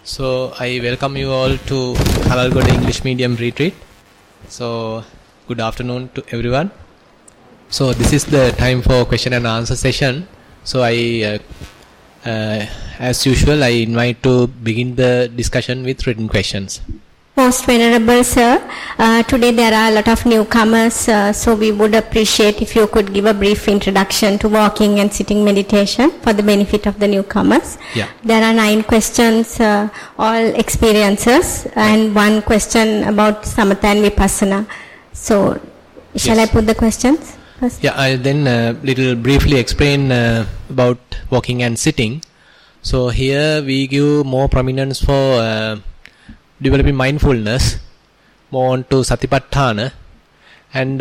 So I welcome you all to Kalalgoda English Medium Retreat. So good afternoon to everyone. So this is the time for question and answer session. So as usual, I invite to begin the discussion with written questions. Most Venerable Sir, today there are a lot of newcomers, so we would appreciate if you could give a brief introduction to walking and sitting meditation for the benefit of the newcomers. Yeah. There are 9 questions, all experiences, and 1 question about Samatha and Vipassana. So, shall I put the questions first? Yeah, I'll then little briefly explain about walking and sitting. So here we give more prominence for developing mindfulness, more on to Satipatthana, and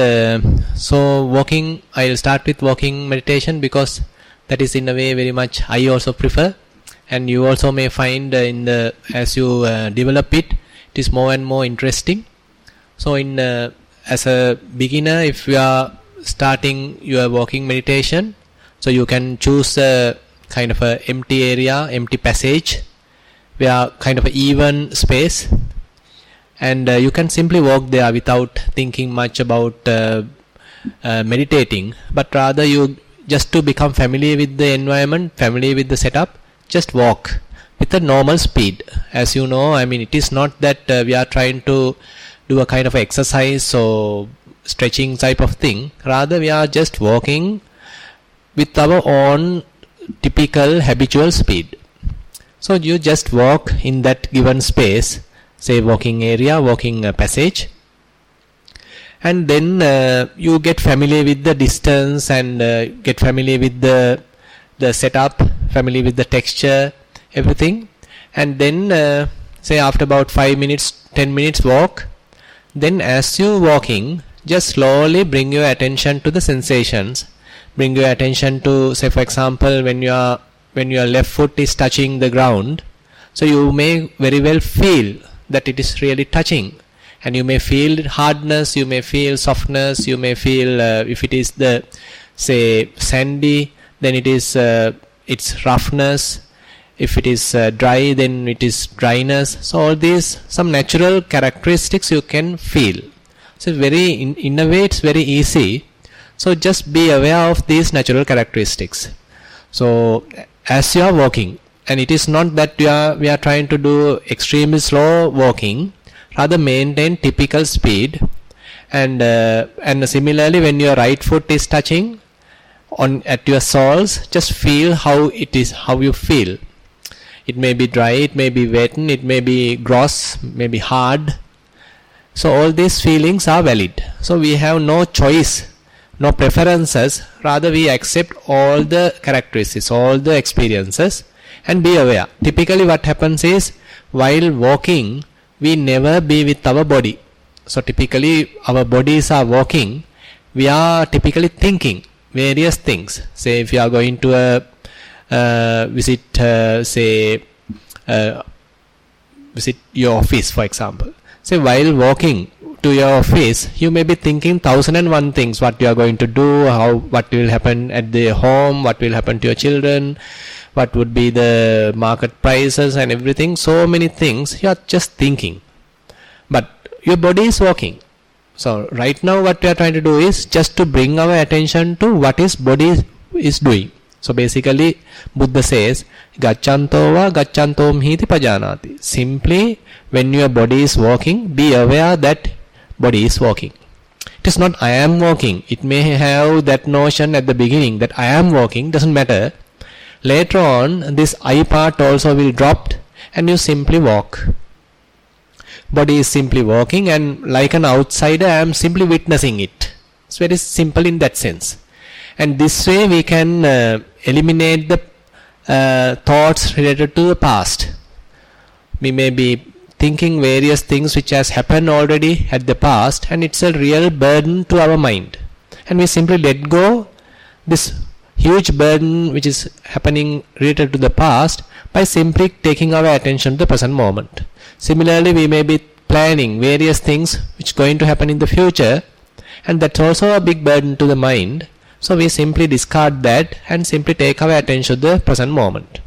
so walking, I'll start with walking meditation because that is in a way very much I also prefer, and you also may find as you develop it, it is more and more interesting. So as a beginner, if you are starting your walking meditation, so you can choose a kind of a empty area, empty passage, where kind of an even space, and you can simply walk there without thinking much about meditating, but rather you just to become familiar with the environment, familiar with the setup, just walk with a normal speed. As you know, I mean, it is not that we are trying to do a kind of exercise or stretching type of thing, rather we are just walking with our own typical habitual speed. So you just walk in that given space, say walking area, walking passage, and then you get familiar with the distance and get familiar with the setup, familiar with the texture, everything, and then say after about 5 minutes, 10 minutes walk, then as you walking, just slowly bring your attention to the sensations, bring your attention to, say for example, when your left foot is touching the ground, so you may very well feel that it is really touching, and you may feel hardness, you may feel softness, you may feel if it is the, say, sandy, then it is its roughness, if it is dry, then it is dryness. So all these some natural characteristics you can feel. So very in a way it's very easy. So just be aware of these natural characteristics. So as you are walking, and it is not that we are trying to do extremely slow walking, rather maintain typical speed, and similarly when your right foot is touching on at your soles, just feel how it is, how you feel. It may be dry, it may be wet, it may be gross, may be hard. So all these feelings are valid. So we have no choice, no preferences, rather we accept all the characteristics, all the experiences, and be aware. Typically what happens is, while walking, we never be with our body. So typically our bodies are walking, we are typically thinking various things. Say if you are going to visit your office, for example. Say while walking to your office, you may be thinking 1001 things, what you are going to do, what will happen at the home, what will happen to your children, what would be the market prices and everything. So many things you are just thinking, but your body is walking. So right now what we are trying to do is just to bring our attention to what is body is doing. So basically Buddha says, Gacchanto va gacchantom hiti pajanati. Simply when your body is walking, be aware that body is walking. It is not I am walking. It may have that notion at the beginning that I am walking, doesn't matter. Later on this I part also will drop and you simply walk. Body is simply walking, and like an outsider I am simply witnessing it. It's very simple in that sense. And this way we can eliminate the thoughts related to the past. We may be thinking various things which has happened already at the past, and it's a real burden to our mind, and we simply let go this huge burden which is happening related to the past by simply taking our attention to the present moment. Similarly, we may be planning various things which are going to happen in the future, and that's also a big burden to the mind. So we simply discard that and simply take our attention to the present moment.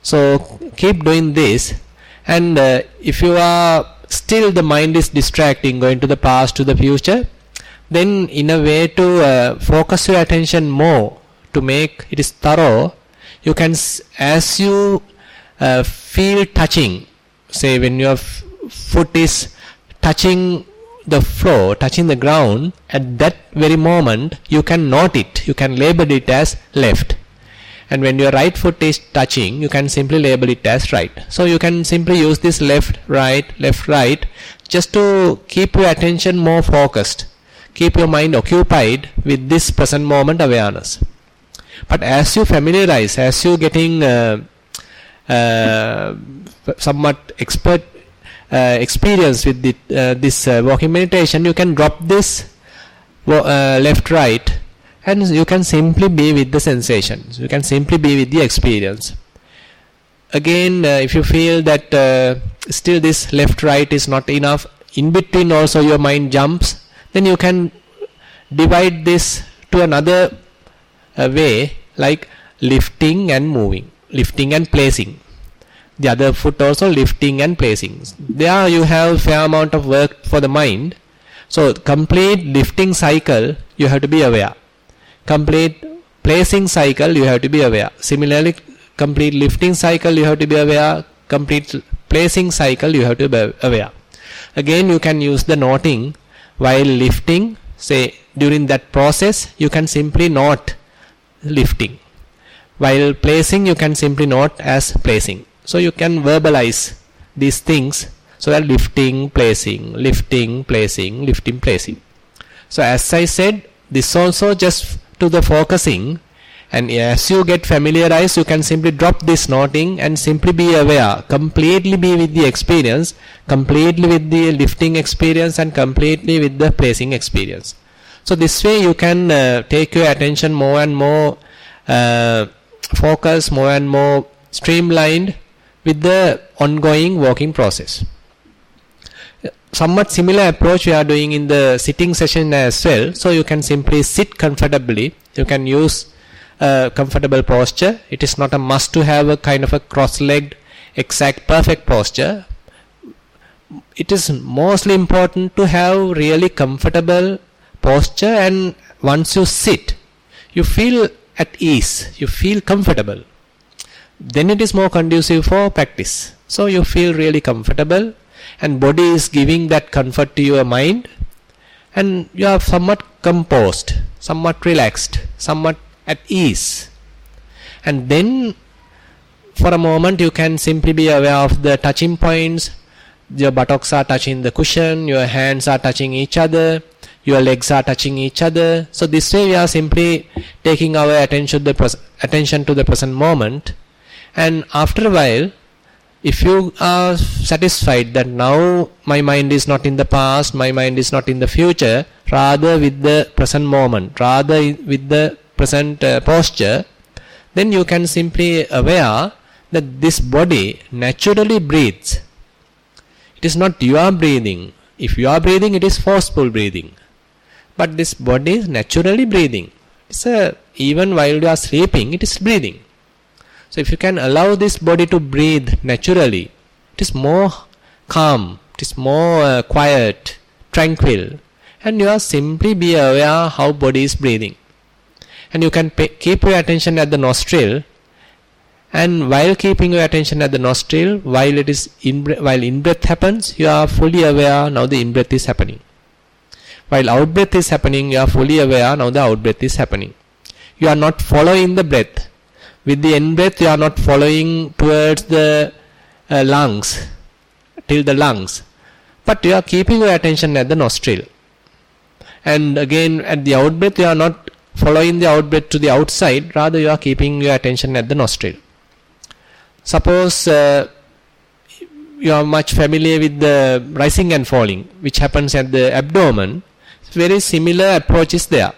So keep doing this, And if you are still the mind is distracting, going to the past, to the future, then in a way to focus your attention more, to make it is thorough, you can, as you feel touching, say when your foot is touching the floor, touching the ground, at that very moment you can note it, you can label it as left. And when your right foot is touching, you can simply label it as right. So you can simply use this left, right, just to keep your attention more focused, keep your mind occupied with this present moment awareness. But as you familiarize, as you getting somewhat experience with this walking meditation, you can drop this left, right, and you can simply be with the sensations, you can simply be with the experience. Again, if you feel that still this left, right is not enough, in between also your mind jumps, then you can divide this to another way, like lifting and moving, lifting and placing. The other foot also lifting and placing. There you have fair amount of work for the mind. So complete lifting cycle you have to be aware. Complete placing cycle you have to be aware. Similarly, complete lifting cycle you have to be aware. Complete placing cycle you have to be aware. Again, you can use the noting while lifting. Say during that process you can simply note lifting. While placing you can simply note as placing. So you can verbalize these things. So that lifting, placing, lifting, placing, lifting, placing. So as I said, this also just to the focusing, and as you get familiarized, you can simply drop this noting and simply be aware, completely be with the experience, completely with the lifting experience and completely with the placing experience. So this way you can take your attention more and more focused, more and more streamlined with the ongoing walking process. Somewhat similar approach we are doing in the sitting session as well. So you can simply sit comfortably. You can use a comfortable posture. It is not a must to have a kind of a cross-legged, exact, perfect posture. It is mostly important to have really comfortable posture, and once you sit, you feel at ease, you feel comfortable. Then it is more conducive for practice. So you feel really comfortable, and body is giving that comfort to your mind, and you are somewhat composed, somewhat relaxed, somewhat at ease. And then for a moment you can simply be aware of the touching points. Your buttocks are touching the cushion, your hands are touching each other, your legs are touching each other. So this way we are simply taking our attention to the present moment. And after a while, if you are satisfied that now my mind is not in the past, my mind is not in the future, rather with the present moment, rather with the present posture, then you can simply aware that this body naturally breathes. It is not you are breathing. If you are breathing, it is forceful breathing. But this body is naturally breathing. Even while you are sleeping, it is breathing. So if you can allow this body to breathe naturally, it is more calm, it is more quiet, tranquil, and you are simply be aware how body is breathing. And you can keep your attention at the nostril, and while keeping your attention at the nostril, while in-breath happens, you are fully aware now the in-breath is happening. While out-breath is happening, you are fully aware now the out-breath is happening. You are not following the breath. With the in-breath, you are not following towards the lungs, till the lungs. But you are keeping your attention at the nostril. And again, at the out-breath, you are not following the out-breath to the outside. Rather, you are keeping your attention at the nostril. Suppose you are much familiar with the rising and falling, which happens at the abdomen. Very similar approach is there.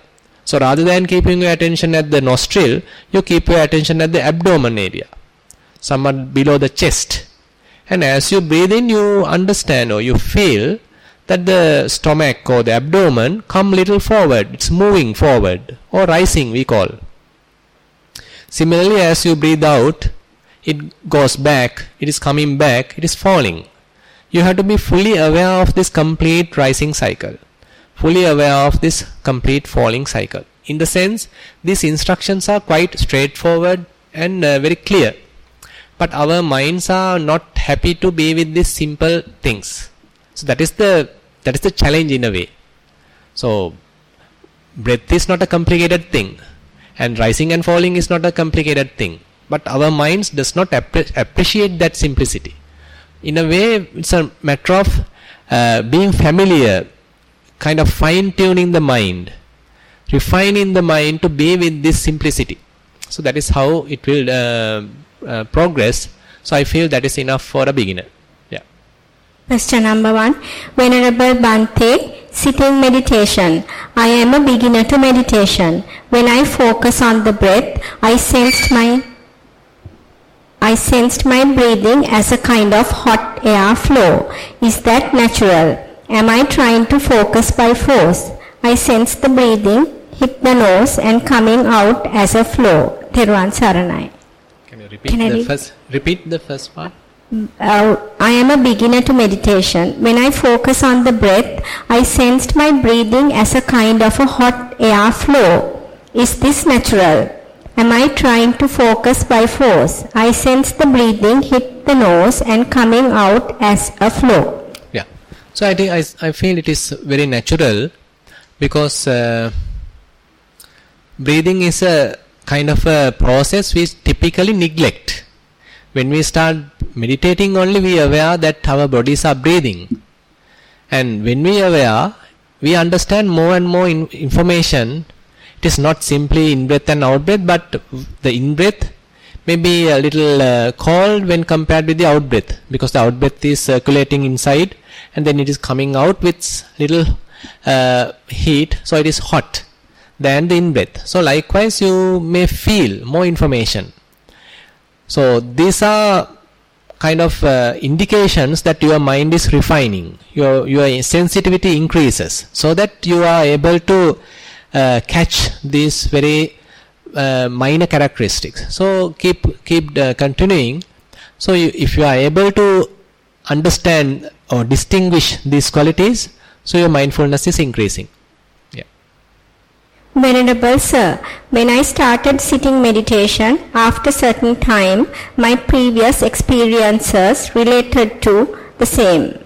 So rather than keeping your attention at the nostril, you keep your attention at the abdomen area, somewhat below the chest. And as you breathe in, you understand or you feel that the stomach or the abdomen come little forward. It's moving forward or rising, we call. Similarly, as you breathe out, it goes back, it is coming back, it is falling. You have to be fully aware of this complete rising cycle, fully aware of this complete falling cycle. In the sense, these instructions are quite straightforward and very clear. But our minds are not happy to be with these simple things. So that is the challenge in a way. So breath is not a complicated thing, and rising and falling is not a complicated thing. But our minds does not appreciate that simplicity. In a way, it's a matter of being familiar, kind of fine-tuning the mind, refining the mind to be with this simplicity. So that is how it will progress. So I feel that is enough for a beginner. Yeah. Question number 1. Venerable Bhante, sitting meditation. I am a beginner to meditation. When I focus on the breath, I sensed my breathing as a kind of hot air flow. Is that natural? Am I trying to focus by force? I sense the breathing hit the nose and coming out as a flow. Thero Saranai. Can you repeat the first part? I am a beginner to meditation. When I focus on the breath, I sensed my breathing as a kind of a hot air flow. Is this natural? Am I trying to focus by force? I sense the breathing hit the nose and coming out as a flow. Yeah. So I think I feel it is very natural, because breathing is a kind of a process we typically neglect. When we start meditating only, we are aware that our bodies are breathing. And when we are aware, we understand more and more information. It is not simply in-breath and out-breath, but the in-breath may be a little cold when compared with the out-breath, because the out-breath is circulating inside and then it is coming out with little heat, so it is hot than the in-breath. So likewise, you may feel more information. So these are kind of indications that your mind is refining, your sensitivity increases, so that you are able to catch these very minor characteristics. So keep continuing. So if you are able to understand or distinguish these qualities, so your mindfulness is increasing. Yeah. Venerable Sir, when I started sitting meditation, after certain time, my previous experiences related to the same.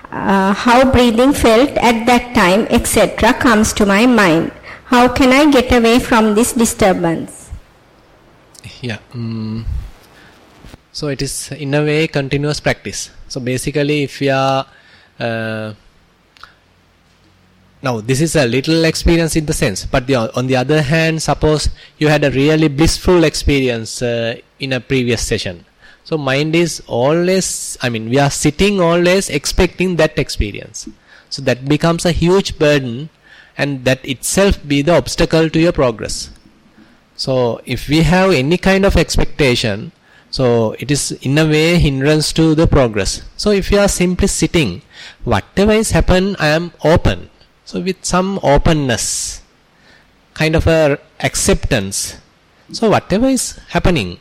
How breathing felt at that time, etc. comes to my mind. How can I get away from this disturbance? Yeah. So it is in a way continuous practice. So basically, if you are now this is a little experience in the sense, but on the other hand, suppose you had a really blissful experience in a previous session. So mind is always, we are sitting always expecting that experience. So that becomes a huge burden, and that itself be the obstacle to your progress. So if we have any kind of expectation, so it is in a way hindrance to the progress. So if you are simply sitting, whatever is happen, I am open. So with some openness, kind of a acceptance. So whatever is happening,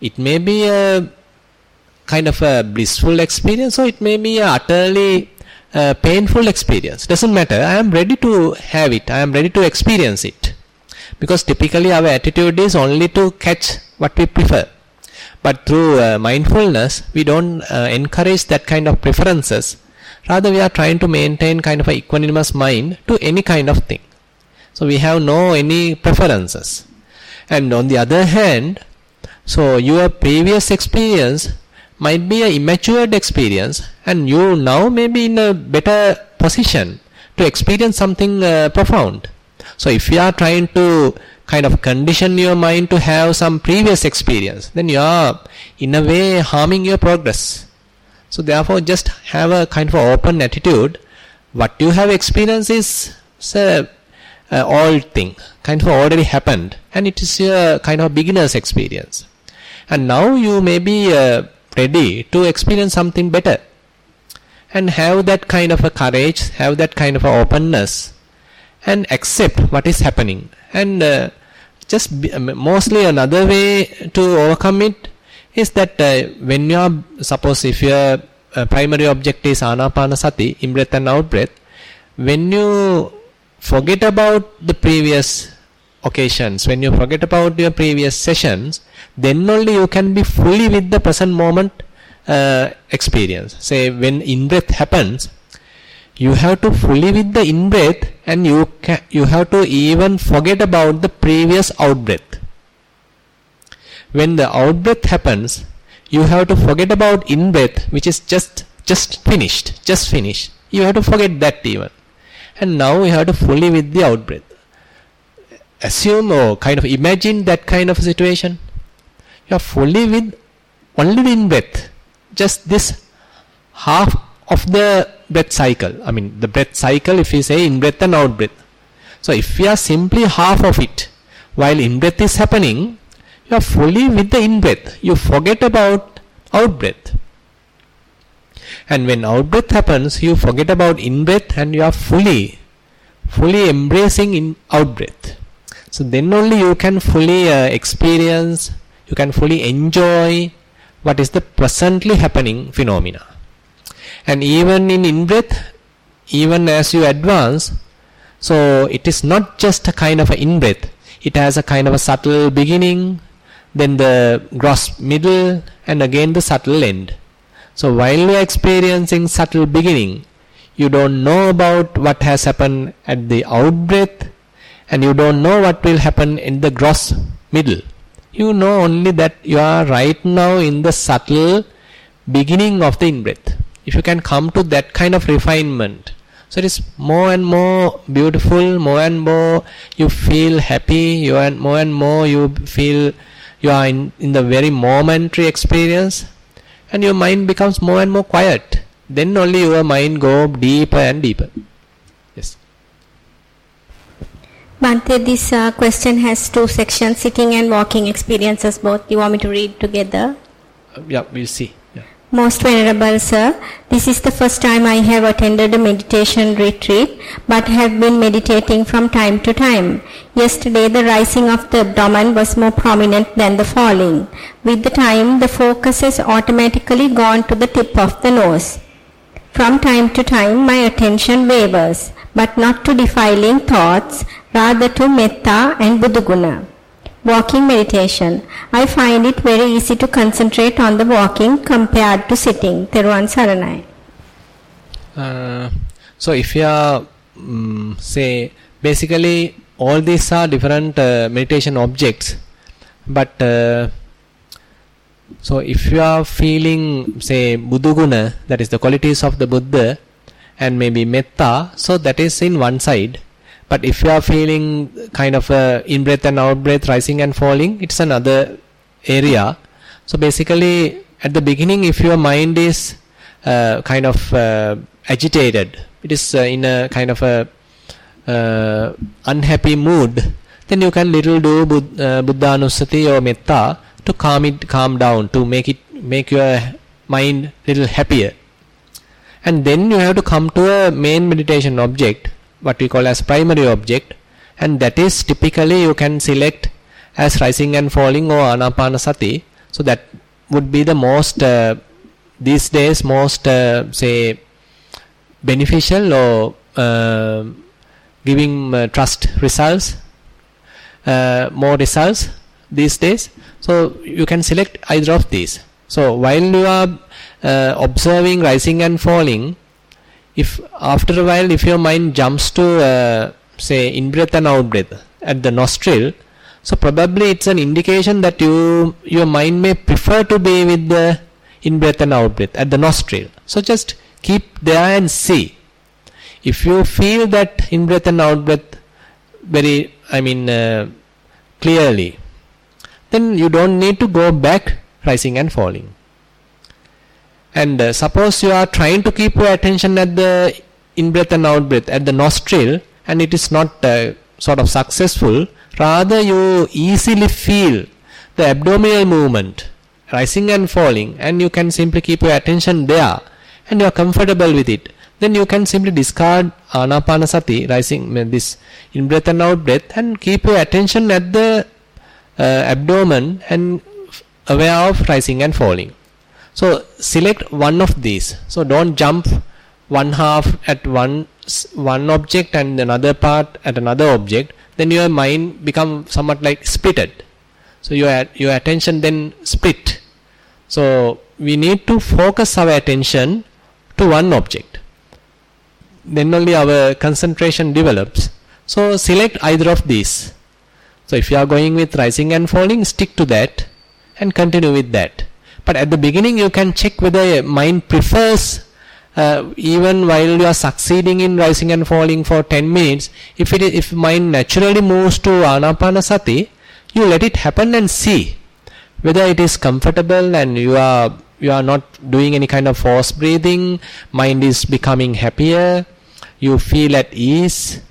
it may be a kind of a blissful experience, or it may be a utterly painful experience. Doesn't matter. I am ready to have it. I am ready to experience it. Because typically our attitude is only to catch what we prefer. But through mindfulness, we don't encourage that kind of preferences. Rather, we are trying to maintain kind of a equanimous mind to any kind of thing. So we have no any preferences. And on the other hand, so your previous experience might be an immatured experience, and you now may be in a better position to experience something profound. So if you are trying to kind of condition your mind to have some previous experience, then you are in a way harming your progress. So therefore, just have a kind of open attitude. What you have experienced is old thing, kind of already happened, and it is a kind of beginner's experience. And now you may be ready to experience something better, and have that kind of a courage, have that kind of a openness, and accept what is happening, and Mostly another way to overcome it is that when you are, suppose if your primary object is anapanasati, in-breath and out-breath, when you forget about the previous occasions, when you forget about your previous sessions, then only you can be fully with the present moment experience. Say when in-breath happens, you have to fully with the in-breath, and you have to even forget about the previous out-breath. When the out-breath happens, you have to forget about in-breath, which is just finished. You have to forget that even. And now you have to fully with the out-breath. Assume or kind of imagine that kind of a situation. You are fully with only the in-breath. Just this half of the breath cycle. I mean the breath cycle, if you say in-breath and out-breath. So if you are simply half of it, while in-breath is happening, you are fully with the in-breath. You forget about out-breath. And when out-breath happens, you forget about in-breath and you are fully embracing in out-breath. So then only you can fully experience, you can fully enjoy what is the presently happening phenomena. And even in in-breath, even as you advance, so it is not just a kind of an in-breath. It has a kind of a subtle beginning, then the gross middle, and again the subtle end. So while you are experiencing subtle beginning, you don't know about what has happened at the out-breath, and you don't know what will happen in the gross middle. You know only that you are right now in the subtle beginning of the in-breath. If you can come to that kind of refinement, so it is more and more beautiful, more and more you feel happy, more and more you feel you are in the very momentary experience, and your mind becomes more and more quiet. Then only your mind go deeper and deeper. Yes. Bhante, this question has two sections, sitting and walking experiences both. You want me to read together? Yeah, we'll see. Yeah. Most Venerable Sir, this is the first time I have attended a meditation retreat, but have been meditating from time to time. Yesterday, the rising of the abdomen was more prominent than the falling. With the time, the focus has automatically gone to the tip of the nose. From time to time, my attention wavers, but not to defiling thoughts, rather to metta and buddhaguna. Walking meditation. I find it very easy to concentrate on the walking compared to sitting. Thero Saranai. So if you are, say, basically all these are different meditation objects, but so if you are feeling, say, buddhaguna, that is the qualities of the Buddha, and maybe metta, so that is in one side. But if you are feeling kind of in-breath and out-breath, rising and falling, it's another area. So basically, at the beginning, if your mind is kind of agitated, it is in a kind of a unhappy mood, then you can little do Buddhanusati or metta to calm down, to make your mind little happier. And then you have to come to a main meditation object, what we call as primary object, and that is typically you can select as rising and falling or anapanasati. So that would be the most these days most say beneficial or giving trust results, more results these days. So you can select either of these. So while you are observing rising and falling, if after a while if your mind jumps to say in-breath and out-breath at the nostril, so probably it's an indication that your mind may prefer to be with the in-breath and out-breath at the nostril. So just keep there and see. If you feel that in-breath and out-breath very, clearly, then you don't need to go back rising and falling. And suppose you are trying to keep your attention at the in-breath and out-breath at the nostril, and it is not sort of successful, rather you easily feel the abdominal movement rising and falling, and you can simply keep your attention there, and you are comfortable with it. Then you can simply discard anapanasati, rising this in-breath and out-breath, and keep your attention at the abdomen and aware of rising and falling. So select one of these. So don't jump one half at one object and another part at another object. Then your mind become somewhat like splitted. So your attention then split. So we need to focus our attention to one object. Then only our concentration develops. So select either of these. So if you are going with rising and falling, stick to that and continue with that. But at the beginning you can check whether mind prefers even while you are succeeding in rising and falling for 10 minutes, if mind naturally moves to Anapanasati, you let it happen and see whether it is comfortable and you are not doing any kind of forced breathing, mind is becoming happier, you feel at ease,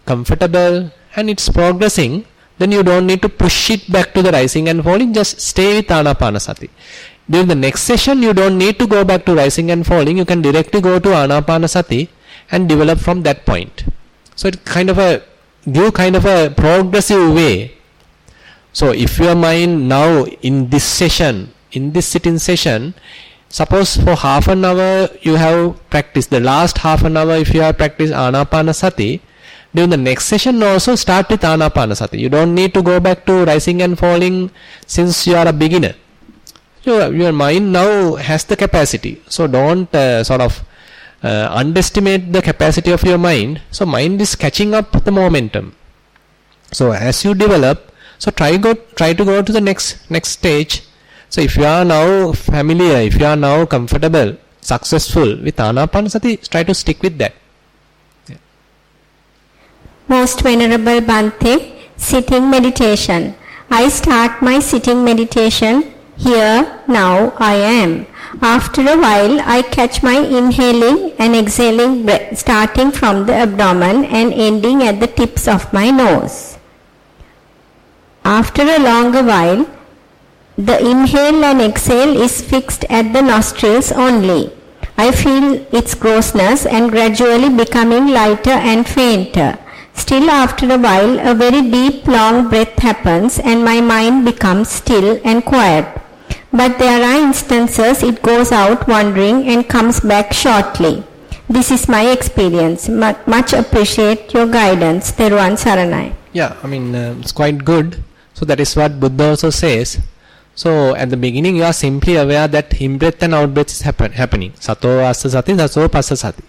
comfortable, and it's progressing. Then you don't need to push it back to the rising and falling, just stay with Anapanasati. During the next session, you don't need to go back to rising and falling, you can directly go to Anapanasati and develop from that point. So it kind of a progressive way. So if your mind now in this session, in this sitting session, suppose for half an hour you have practiced, the last half an hour if you have practiced Anapanasati, during the next session also start with Anapanasati. You don't need to go back to rising and falling since you are a beginner. Your mind now has the capacity. So don't underestimate the capacity of your mind. So mind is catching up the momentum. So as you develop, so try to go to the next stage. So if you are now familiar, if you are now comfortable, successful with Anapanasati, try to stick with that. Yeah. Most Venerable Bhante, sitting meditation. I start my sitting meditation. Here, now, I am. After a while, I catch my inhaling and exhaling breath, starting from the abdomen and ending at the tips of my nose. After a longer while, the inhale and exhale is fixed at the nostrils only. I feel its grossness and gradually becoming lighter and fainter. Still after a while, a very deep, long breath happens and my mind becomes still and quiet. But there are instances it goes out wandering and comes back shortly. This is my experience. Much appreciate your guidance. Thero Saranai. Yeah, it's quite good. So that is what Buddha also says. So at the beginning you are simply aware that in-breath and out-breath is happening. Sato assa sati, sato passa sati.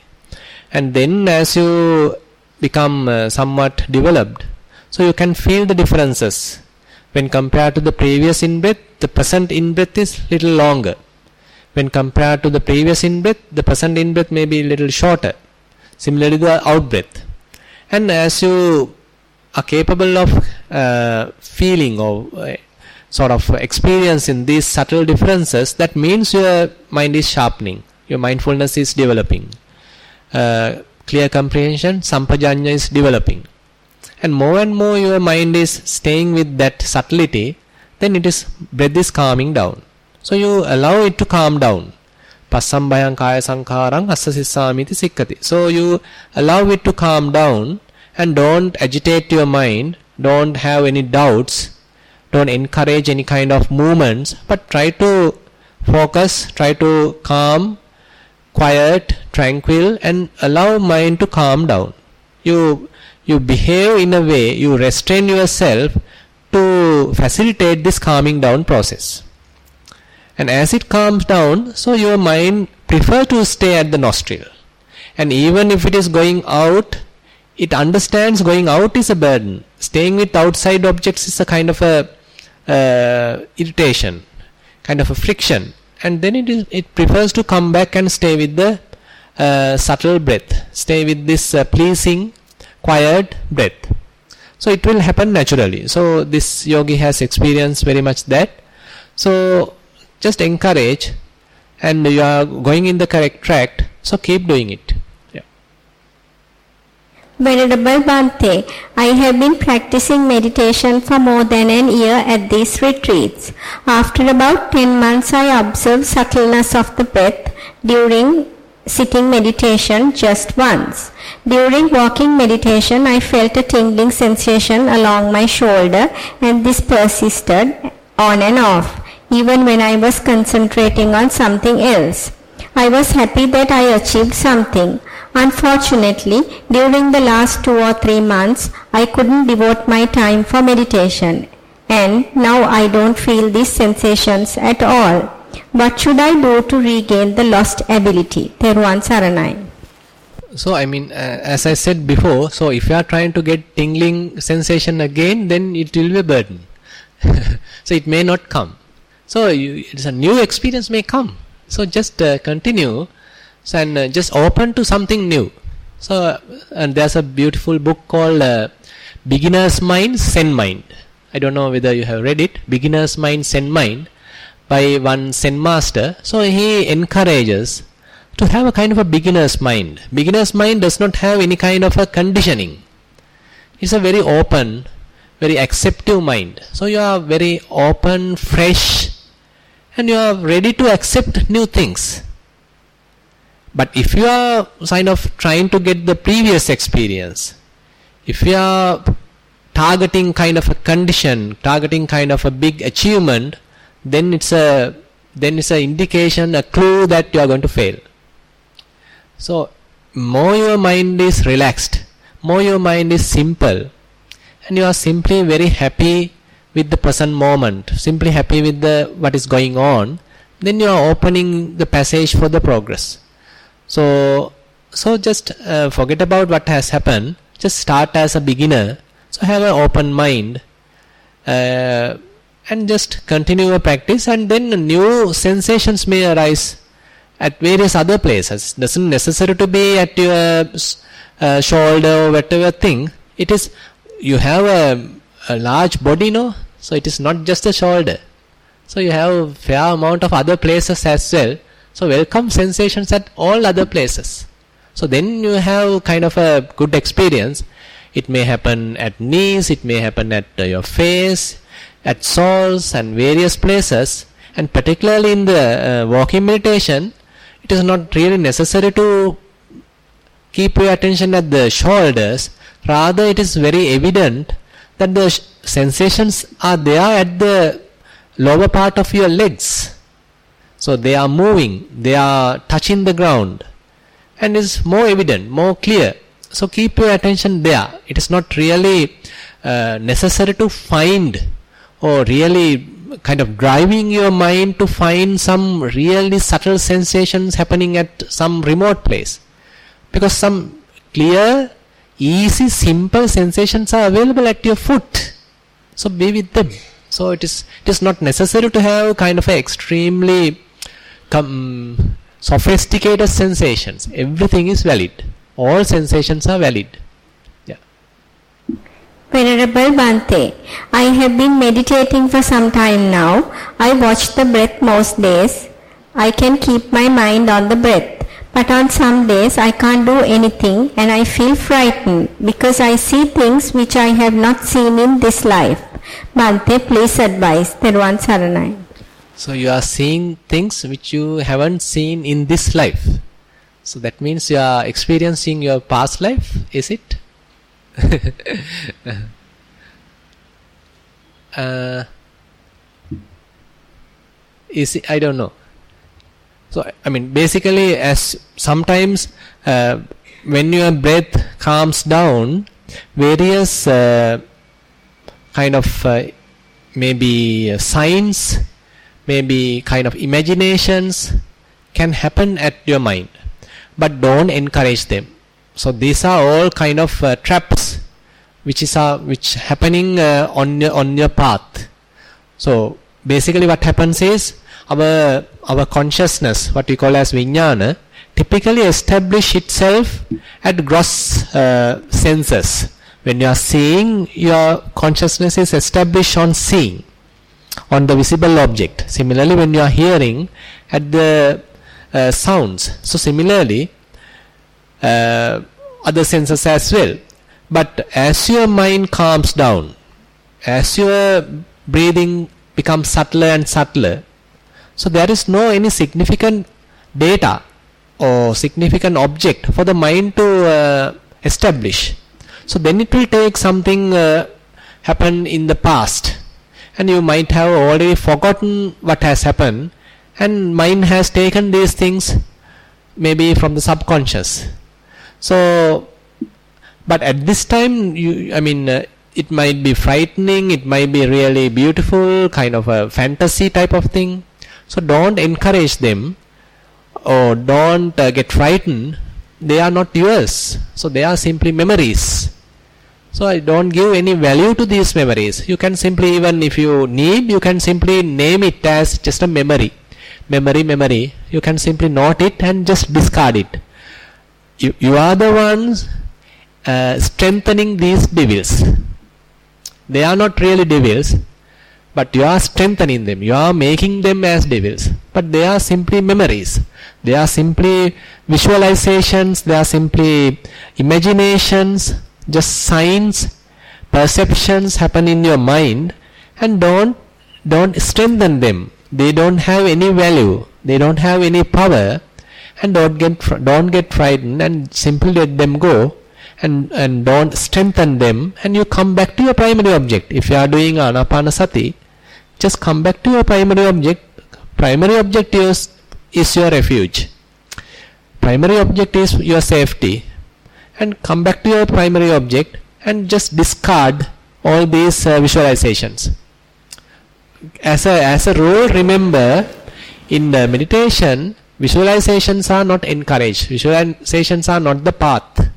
And then as you become somewhat developed, so you can feel the differences. When compared to the previous in-breath, the present in-breath is little longer. When compared to the previous in-breath, the present in-breath may be little shorter. Similarly the out-breath. And as you are capable of feeling or sort of experiencing these subtle differences, that means your mind is sharpening, your mindfulness is developing, clear comprehension, sampajanya is developing, and more your mind is staying with that subtlety, then breath is calming down. So you allow it to calm down. Passambhayang kaya sankharang assasissamiti sikkati. So you allow it to calm down and don't agitate your mind, don't have any doubts, don't encourage any kind of movements, but try to focus, try to calm, quiet, tranquil, and allow mind to calm down. You behave in a way, you restrain yourself to facilitate this calming down process. And as it calms down, so your mind prefers to stay at the nostril. And even if it is going out, it understands going out is a burden. Staying with outside objects is a kind of a irritation, kind of a friction. And then it prefers to come back and stay with the subtle breath, stay with this pleasing, quiet breath. So it will happen naturally. So this yogi has experienced very much that. So just encourage, and you are going in the correct track, so keep doing it. Yeah. Venerable Bhante, I have been practicing meditation for more than an year at these retreats. After about 10 months, I observed subtleness of the breath during sitting meditation just once. During walking meditation, I felt a tingling sensation along my shoulder, and this persisted on and off, even when I was concentrating on something else. I was happy that I achieved something. Unfortunately, during the last 2 or 3 months, I couldn't devote my time for meditation, and now I don't feel these sensations at all. What should I do to regain the lost ability? Thero Saranai. So as I said before, so if you are trying to get tingling sensation again, then it will be a burden. So it may not come. So it's a new experience may come. So just continue, so, and just open to something new. So and there's a beautiful book called Beginner's Mind, Zen Mind. I don't know whether you have read it. Beginner's Mind, Zen Mind, by one Zen master. So he encourages to have a kind of a beginner's mind. Beginner's mind does not have any kind of a conditioning. It's a very open, very acceptive mind. So you are very open, fresh, and you are ready to accept new things. But if you are kind of trying to get the previous experience, if you are targeting kind of a condition, targeting kind of a big achievement, then it's an indication, a clue that you are going to fail. So more your mind is relaxed, more your mind is simple, and you are simply very happy with the present moment, simply happy with what is going on, then you are opening the passage for the progress. So just forget about what has happened, just start as a beginner. So have an open mind, and just continue your practice, and then new sensations may arise at various other places. Doesn't necessary to be at your shoulder or whatever thing. It is, you have a large body, no? So it is not just the shoulder. So you have a fair amount of other places as well. So welcome sensations at all other places. So then you have kind of a good experience. It may happen at knees, it may happen at your face, at soles and various places. And particularly in the walking meditation, it is not really necessary to keep your attention at the shoulders. Rather, it is very evident that the sensations are there at the lower part of your legs. So they are moving, they are touching the ground, and is more evident, more clear. So keep your attention there. It is not really necessary to find or really kind of driving your mind to find some really subtle sensations happening at some remote place, because some clear, easy, simple sensations are available at your foot. So be with them. So it is not necessary to have kind of a extremely sophisticated sensations. Everything is valid. All sensations are valid. Venerable Bhante, I have been meditating for some time now. I watch the breath most days. I can keep my mind on the breath. But on some days I can't do anything, and I feel frightened because I see things which I have not seen in this life. Bhante, please advise. Thero Saranai. So you are seeing things which you haven't seen in this life. So that means you are experiencing your past life, is it? Is it? I don't know. So basically, as sometimes when your breath calms down, various kind of maybe signs, maybe kind of imaginations can happen at your mind, but don't encourage them. So these are all kind of traps which happening on your path. So basically what happens is our consciousness, what we call as vijnana, typically establish itself at gross senses. When you are seeing, your consciousness is established on seeing, on the visible object. Similarly, when you are hearing, at the sounds. So similarly, other senses as well. But as your mind calms down, as your breathing becomes subtler and subtler, so there is no any significant data or significant object for the mind to establish. So then it will take something happen in the past, and you might have already forgotten what has happened, and mind has taken these things maybe from the subconscious. So, but at this time, it might be frightening, it might be really beautiful, kind of a fantasy type of thing. So don't encourage them, or don't get frightened. They are not yours. So they are simply memories. So I don't give any value to these memories. You can simply, even if you need, you can simply name it as just a memory. Memory. You can simply note it and just discard it. You are the ones strengthening these devils. They are not really devils, but you are strengthening them. You are making them as devils. But they are simply memories. They are simply visualizations. They are simply imaginations, just signs, perceptions happen in your mind, and don't strengthen them. They don't have any value. They don't have any power, and don't get frightened, and simply let them go, and don't strengthen them, and you come back to your primary object. If you are doing Anapanasati, just come back to your primary object. Primary object is your refuge. Primary object is your safety, and come back to your primary object and just discard all these visualizations. As a rule, remember, in the meditation, visualizations are not encouraged. Visualizations are not the path.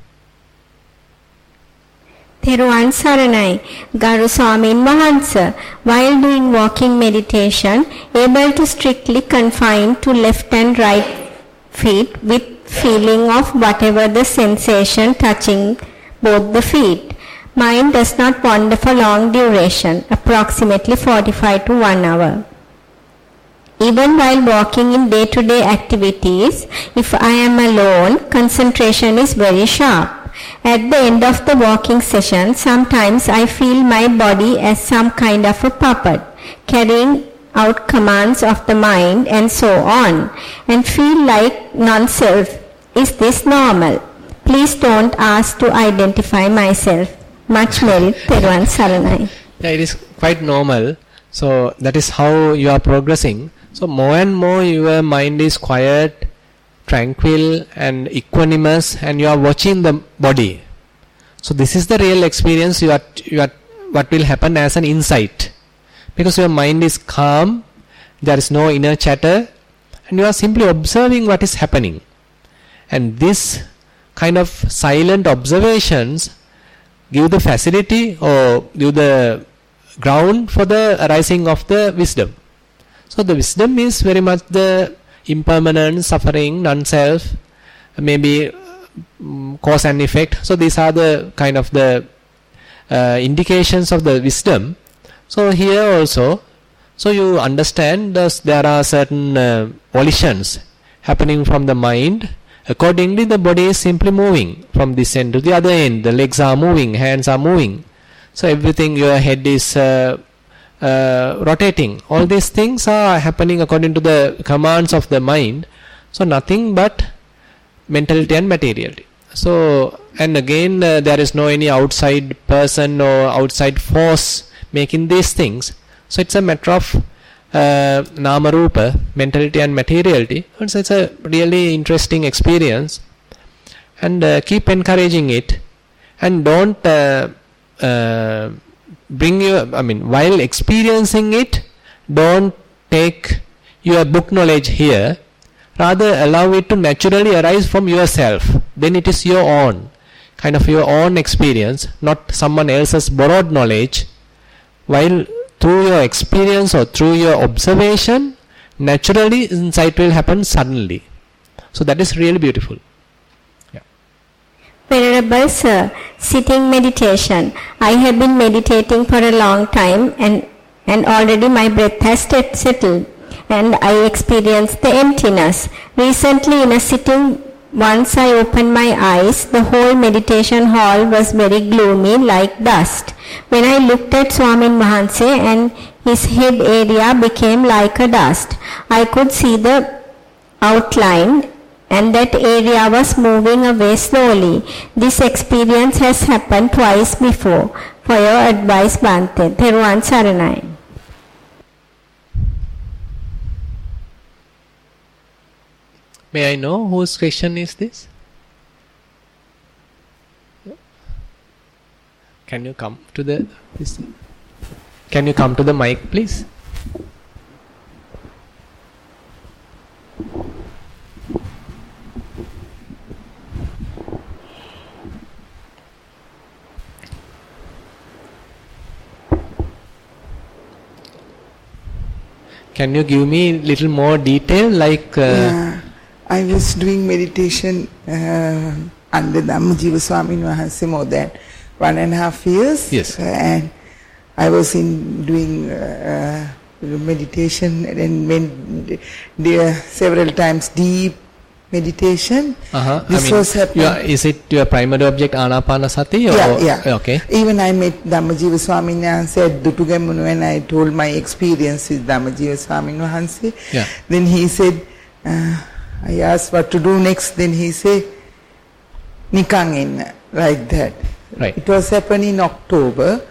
Thero Saranai, Garu Swamin Wahansa, while doing walking meditation, able to strictly confine to left and right feet with feeling of whatever the sensation touching both the feet. Mind does not wander for long duration, approximately 45 to 1 hour. Even while walking in day-to-day activities, if I am alone, concentration is very sharp. At the end of the walking session, sometimes I feel my body as some kind of a puppet, carrying out commands of the mind and so on, and feel like non-self. Is this normal? Please don't ask to identify myself. Much merit, Theruvan Saranai. Yeah, it is quite normal. So that is how you are progressing. So more and more your mind is quiet, tranquil and equanimous, and you are watching the body. So this is the real experience. You are what will happen as an insight, because your mind is calm, there is no inner chatter, and you are simply observing what is happening. And this kind of silent observations give the facility or give the ground for the arising of the wisdom. So the wisdom is very much the impermanent, suffering, non-self, maybe cause and effect. So these are the kind of the indications of the wisdom. So here also, so you understand there are certain volitions happening from the mind. Accordingly, the body is simply moving from this end to the other end. The legs are moving, hands are moving. So everything, your head is rotating. All these things are happening according to the commands of the mind. So nothing but mentality and materiality. So, and again, there is no any outside person or outside force making these things. So it's a matter of Nama Rupa, mentality and materiality. So it's a really interesting experience, and keep encouraging it, and don't bring your, while experiencing it, don't take your book knowledge here. Rather allow it to naturally arise from yourself. Then it is your own, kind of your own experience, not someone else's borrowed knowledge. While through your experience or through your observation, naturally insight will happen suddenly. So that is really beautiful. Yeah. Venerable Sir, sitting meditation. I have been meditating for a long time, and already my breath has settled, and I experienced the emptiness. Recently in a sitting, once I opened my eyes, the whole meditation hall was very gloomy like dust. When I looked at Swamin Wahanse, and his head area became like a dust. I could see the outline and that area was moving away slowly. This experience has happened twice before. For your advice, Bhante. Theruvan Saranai. May I know whose question is this? Can you come to the mic, please? Can you give me little more detail, like? I was doing meditation under Dhamma Swamin Wahanse more than 1.5 years. Yes. And I was doing meditation and there several times deep meditation. This was happening. Is it your primary object Anapanasati? Yeah. Okay. Even I met Dhammajiva Swamin Wahanse at Dutugamunu when I told my experience with Dhammajiva Swamin Wahanse. Yeah. Then he said, I asked what to do next. Then he said, Nikang in, like that. Right. It was happening in October.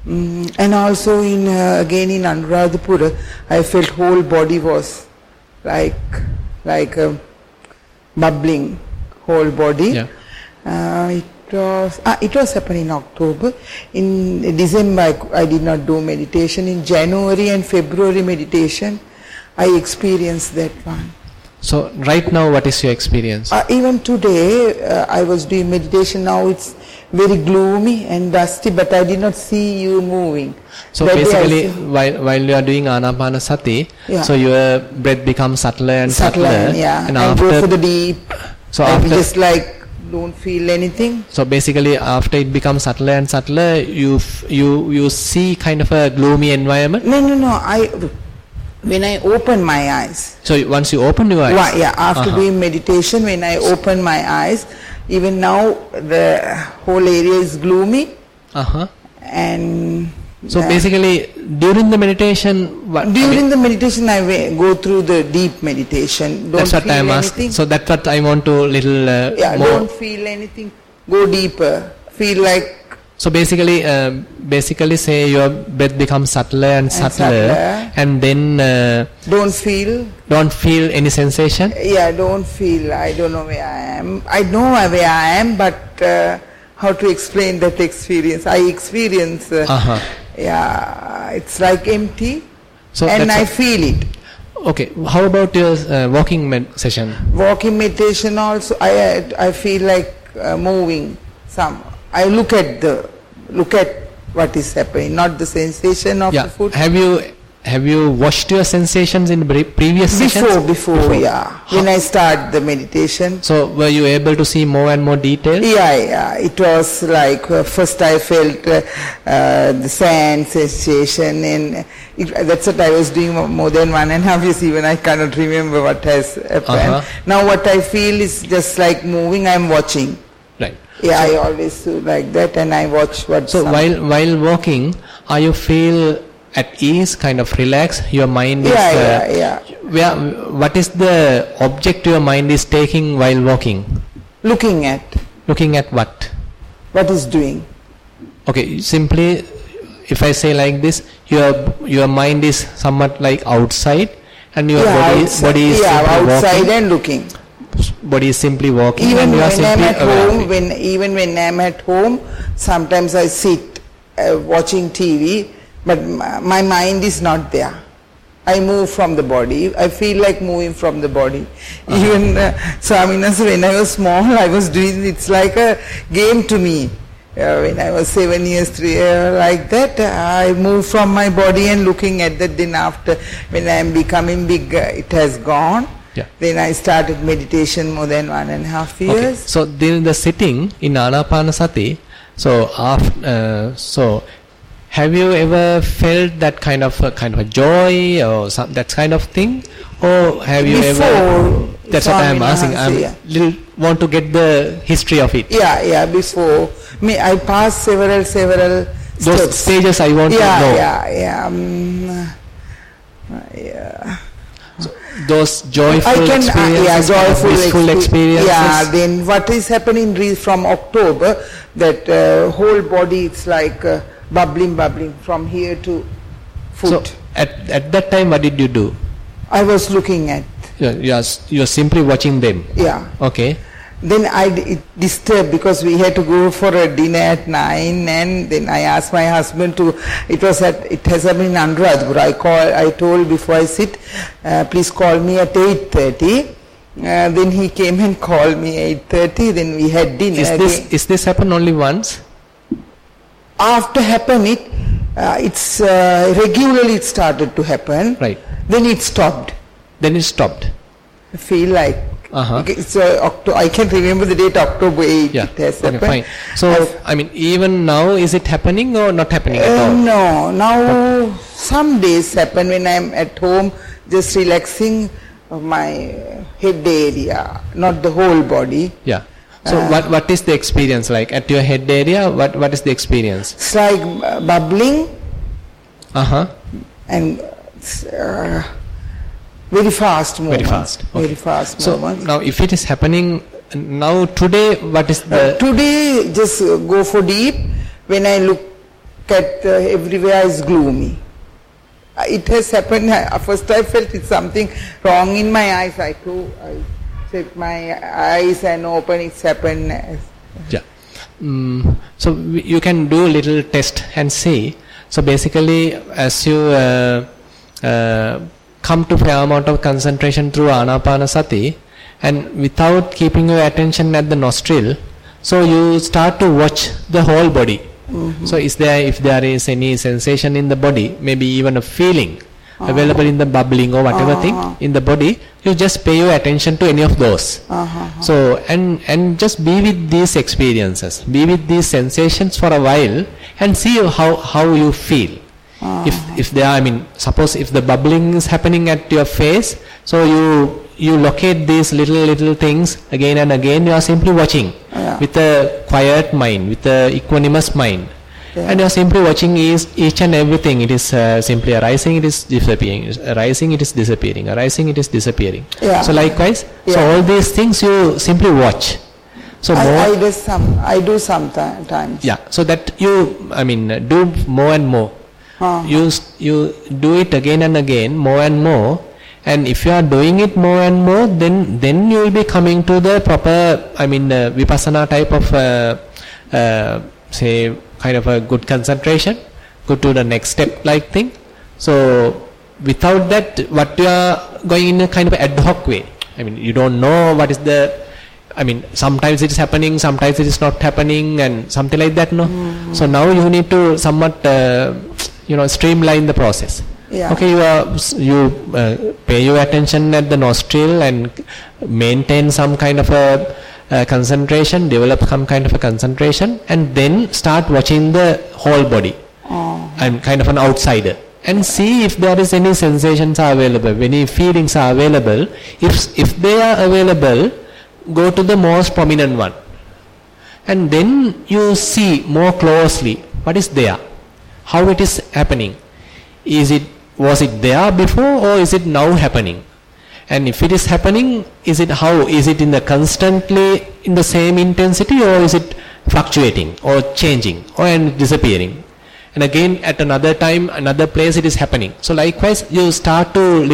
And also again in Anuradhapura, I felt whole body was like a bubbling whole body. Yeah. It was happening in October. In December I did not do meditation. In January and February meditation I experienced that one. So right now what is your experience? Even today I was doing meditation. Now it's very gloomy and dusty, but I did not see you moving. So that basically while you are doing Anapanasati, so your breath becomes subtler and subtler. Yeah. And after, go for the deep. So I after just like don't feel anything. So basically after it becomes subtler and subtler, you see kind of a gloomy environment? No. When I open my eyes. So once you open your eyes? After doing meditation, when I open my eyes, even now the whole area is gloomy. And so basically during the meditation, the meditation I go through the deep meditation. Don't that's what feel I'm anything. asking. So that's what I want to little more. Don't feel anything. Go deeper. Feel like. So basically say your breath becomes subtler and subtler, and then don't feel any sensation. Don't feel. I don't know where I am. I know where I am, but how to explain that experience? I experience. It's like empty, so and I feel it. Okay. How about your walking session? Walking meditation also. I feel like moving some. I look at what is happening, not the sensation of the foot. Have you watched your sensations in previous sessions? Before. When I start the meditation. So were you able to see more and more detail? It was like first I felt the sand sensation, and that's what I was doing more than 1.5 years. Even I cannot remember what has happened. Now what I feel is just like moving. I am watching. Right. I always do like that, and I watch what. So while walking, are you feel at ease, kind of relaxed? Your mind is. What is the object your mind is taking while walking? Looking at. Looking at what? What is doing? Okay, simply, if I say like this, your mind is somewhat like outside, and your body is outside walking. And looking. Body is simply walking. Even and you are when I am simply at home, when I am at home, sometimes I sit watching TV, but my mind is not there. I move from the body. I feel like moving from the body. Even Swaminas, when I was small, I was doing. It's like a game to me. When I was 7 years, 3 years, like that, I moved from my body and looking at that. Then after, when I am becoming big, it has gone. Then I started meditation more than 1.5 years. Okay. So during the sitting in Anapanasati, so have you ever felt that kind of a joy or that kind of thing, or have you ever? That's what I am asking. I want to get the history of it. Before I passed several those steps. stages I want to know. So those joyful experiences, joyful blissful experiences. Yeah, then what is happening from October, that whole body, it's like bubbling from here to foot. So at that time, what did you do? I was looking at. You're simply watching them. Yeah. Okay. Then it disturbed because we had to go for a dinner at 9, and then I asked my husband to, it has happened in Anuradhapura. I told before I sit, please call me at 8:30. Then he came and called me 8:30. Then we had dinner. Is this happened only once? After happening, it's regularly it started to happen. Right. Then it stopped. I feel like. It's I can remember the date, October 8. Yeah. It has okay, happened. fine. So, I mean, even now, is it happening or not happening at all? No. Now, some days happen when I'm at home, just relaxing my head area, not the whole body. Yeah. So, what is the experience like at your head area? What is the experience? It's like bubbling. And very fast movement. Very fast movement. So now if it is happening now today, what is the... today just go for deep. When I look at everywhere is gloomy. It has happened, first I felt it's something wrong in my eyes. I set my eyes and open, it's happened. Yeah. So you can do a little test and see. So basically as you come to fair amount of concentration through Anapanasati, and without keeping your attention at the nostril, so you start to watch the whole body. So if there is any sensation in the body, maybe even a feeling available in the bubbling or whatever thing in the body, you just pay your attention to any of those. So and just be with these experiences, be with these sensations for a while and see how you feel. If there are, I mean, suppose if the bubbling is happening at your face, so you locate these little things again and again. You are simply watching with a quiet mind, with a equanimous mind, and you are simply watching each and everything. It is simply arising, it is disappearing, arising, it is disappearing, arising, it is disappearing. So likewise, so all these things you simply watch. So I do sometimes. Yeah. So that you, I mean, do more and more. You do it again and again, more and more, and if you are doing it more and more, then you will be coming to the proper, I mean, vipassana type of say kind of a good concentration, go to the next step like thing. So without that, what you are going in a kind of ad hoc way. I mean, you don't know what is the, I mean, sometimes it is happening, sometimes it is not happening, and something like that. No. So now you need to somewhat streamline the process. Okay, you pay your attention at the nostril and maintain some kind of a concentration, develop some kind of a concentration, and then start watching the whole body and kind of an outsider, and see if there is any sensations are available, any feelings are available. If they are available, go to the most prominent one, and then you see more closely what is there, how it is happening. Was it there before, or is it now happening? And if it is happening, is it in the constantly in the same intensity, or is it fluctuating or changing and disappearing? And again at another time, another place it is happening. So likewise you start to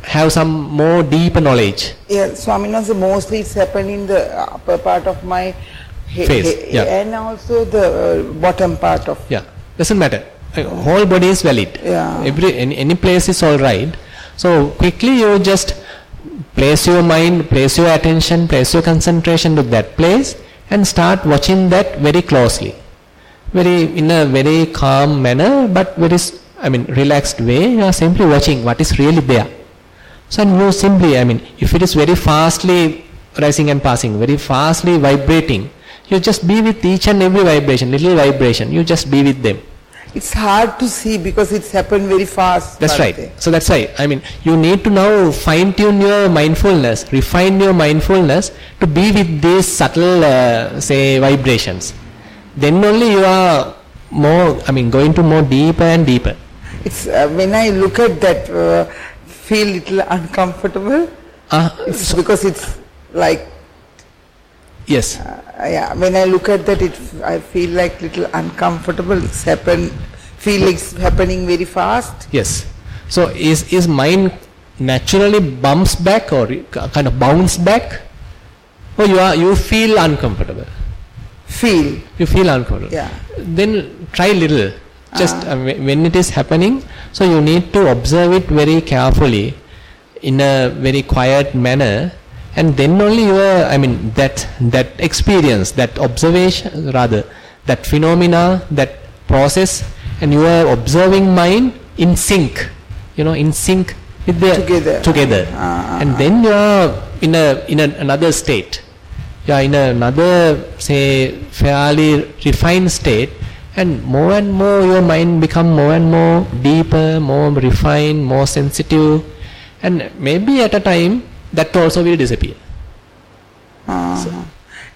have some more deeper knowledge. Yeah, Swaminatha, mostly it's happened in the upper part of my face, and also the bottom part of. Yeah, doesn't matter. Whole body is valid. Yeah. Any place is all right. So quickly you just place your mind, place your attention, place your concentration to that place, and start watching that very closely, in a very calm manner, but relaxed way. You are simply watching what is really there. So you simply, if it is very fastly rising and passing, very fastly vibrating, you just be with each and every vibration, little vibration, you just be with them. It's hard to see because it's happened very fast. That's right. So that's why, you need to now fine tune your mindfulness, refine your mindfulness to be with these subtle, vibrations. Then only you are more, going to more deeper and deeper. It's when I look at that feel little uncomfortable. It's because it's like, yes. Yeah, when I look at that, I feel like little uncomfortable. Feel it's happening very fast. Yes. So is mind naturally bumps back or kind of bounce back, or you feel uncomfortable? You feel uncomfortable. Yeah. Then try little. Just when it is happening, so you need to observe it very carefully in a very quiet manner, and then only that experience, that observation rather, that phenomena, that process, and you are observing mind in sync, in sync with the together. And then you are in another state. You are in another, say, fairly refined state, and more your mind become more and more deeper, more refined, more sensitive, and maybe at a time that also will disappear.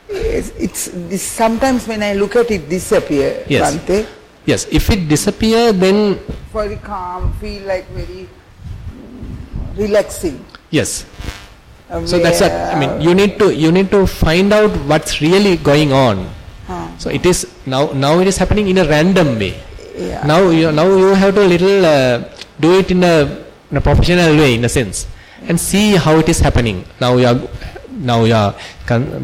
It's sometimes when I look at it disappear. Yes. Bhante. Yes. If it disappear, then very calm, feel like very relaxing. Yes. So that's what you need to find out what's really going on. So it is now it is happening in a random way. Yeah. Now you have to do it in a professional way, in a sense, and see how it is happening. Now you are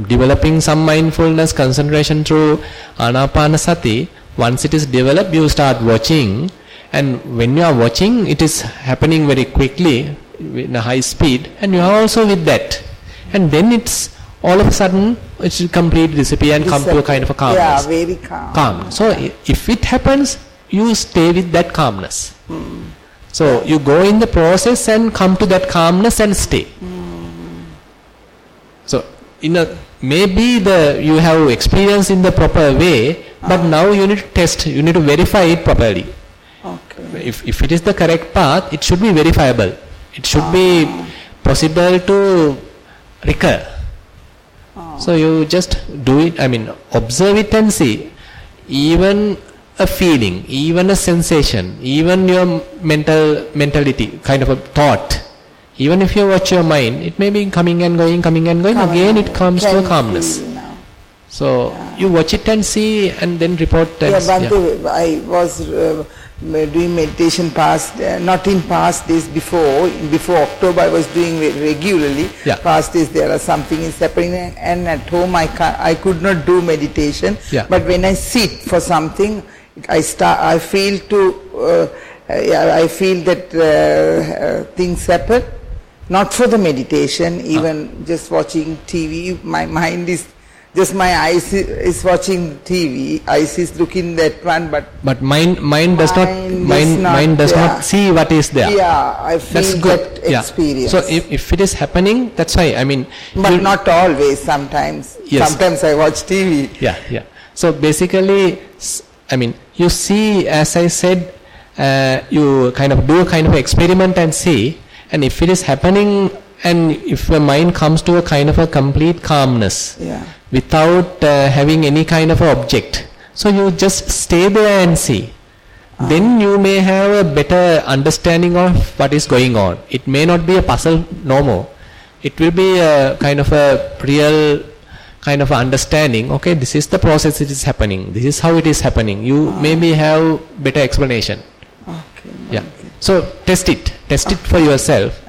developing some mindfulness concentration through Anapanasati. Once it is developed, you start watching, and when you are watching, it is happening very quickly in a high speed, and you are also with that, and then it's all of a sudden it will completely disappear and come to a kind of a calmness. Yeah, very calm. Calm. So if it happens, you stay with that calmness. So you go in the process and come to that calmness and stay. So maybe you have experience in the proper way, but now you need to test, you need to verify it properly. Okay. If it is the correct path, it should be verifiable. It should be possible to recur. So you just do it, observe it and see. Even a feeling, even a sensation, even your mentality, kind of a thought, even if you watch your mind, it may be coming and going, again it comes to a calmness. So you watch it and see, and then report. Bhante, I was doing meditation not in past days, before October I was doing regularly. Past days there are something is happening, and at home I could not do meditation. But when I sit for something, I feel that things happen, not for the meditation, even just watching TV. My mind is just, my eyes is watching TV, eyes is looking that one, but mind does not see what is there. Yeah, I feel that's good. That experience. So if it is happening, that's why but not always. Sometimes I watch TV. Yeah. So basically, you see, as I said, you kind of do a kind of experiment and see, and if it is happening, and if your mind comes to a kind of a complete calmness, without having any kind of object, so you just stay there and see. Then you may have a better understanding of what is going on. It may not be a puzzle no more. It will be a kind of a real kind of understanding. Okay, this is the process it is happening. This is how it is happening. You maybe have better explanation. Okay. So test it for yourself